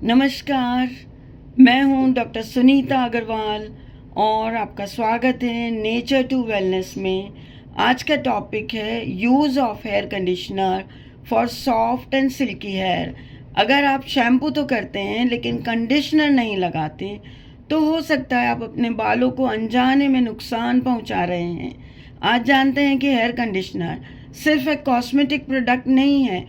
नमस्कार, मैं हूं डॉक्टर सुनीता अग्रवाल और आपका स्वागत है नेचर टू वेलनेस में। आज का टॉपिक है use of hair conditioner for soft and silky hair. अगर आप शैम्पू तो करते हैं लेकिन कंडीशनर नहीं लगाते तो हो सकता है आप अपने बालों को अनजाने में नुकसान पहुंचा रहे हैं। आज जानते हैं कि हेयर कंडीशनर सिर्फ एक कॉस्मेटिक प्रोडक्ट नहीं है,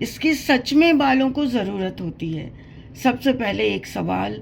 इसकी सच में बालों को ज़रूरत होती है। सबसे पहले एक सवाल,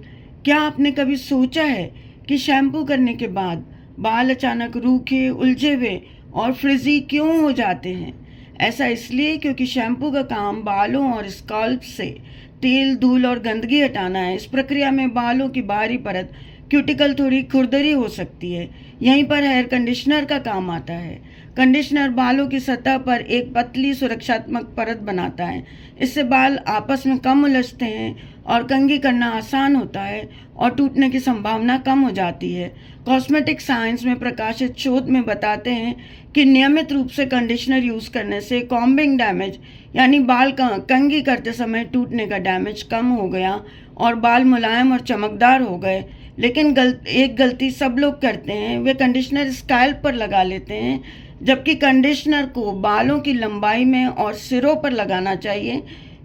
क्या आपने कभी सोचा है कि शैम्पू करने के बाद बाल अचानक रूखे, उलझे हुए और फ्रिजी क्यों हो जाते हैं? ऐसा इसलिए क्योंकि शैम्पू का काम बालों और स्कैल्प से तेल, धूल और गंदगी हटाना है। इस प्रक्रिया में बालों की बाहरी परत क्यूटिकल थोड़ी खुरदरी हो सकती है। यहीं पर हेयर कंडीशनर का काम आता है। कंडीशनर बालों की सतह पर एक पतली सुरक्षात्मक परत बनाता है। इससे बाल आपस में कम उलझते हैं और कंघी करना आसान होता है और टूटने की संभावना कम हो जाती है। कॉस्मेटिक साइंस में प्रकाशित शोध में बताते हैं कि नियमित रूप से कंडीशनर यूज़ करने से कॉम्बिंग डैमेज यानी बाल कंघी करते समय टूटने का डैमेज कम हो गया और बाल मुलायम और चमकदार हो गए। लेकिन एक गलती सब लोग करते हैं, वे कंडीशनर स्कैल्प पर लगा लेते हैं, जबकि कंडीशनर को बालों की लंबाई में और सिरों पर लगाना चाहिए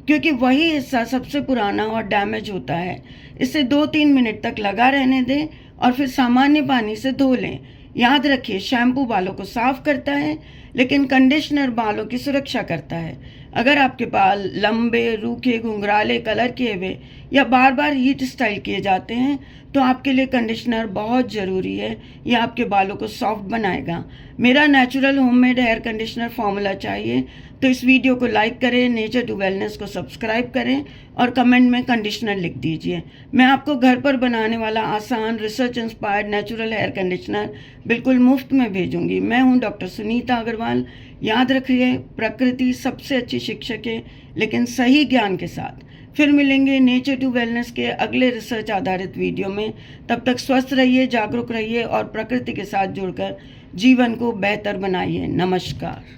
क्योंकि वही हिस्सा सबसे पुराना और डैमेज होता है। इसे 2-3 मिनट तक लगा रहने दें और फिर सामान्य पानी से धो लें। याद रखिए, शैम्पू बालों को साफ करता है लेकिन कंडीशनर बालों की सुरक्षा करता है। अगर आपके बाल लंबे, रूखे, घुंघराले, कलर किए हुए या बार बार हीट स्टाइल किए जाते हैं तो आपके लिए कंडीशनर बहुत ज़रूरी है। यह आपके बालों को सॉफ्ट बनाएगा। मेरा natural homemade hair conditioner formula चाहिए तो इस वीडियो को लाइक करें, नेचर टू वेलनेस को सब्सक्राइब करें और कमेंट में कंडीशनर लिख दीजिए। मैं आपको घर पर बनाने वाला आसान research inspired natural hair conditioner बिल्कुल मुफ्त में भेजूंगी। मैं हूं डॉक्टर सुनीता अग्रवाल। याद रखिए, प्रकृति सबसे अच्छी शिक्षक है, लेकिन सही ज्ञान के साथ। फिर मिलेंगे नेचर टू वेलनेस के अगले रिसर्च आधारित वीडियो में। तब तक स्वस्थ रहिए, जागरूक रहिए और प्रकृति के साथ जुड़कर जीवन को बेहतर बनाइए। नमस्कार।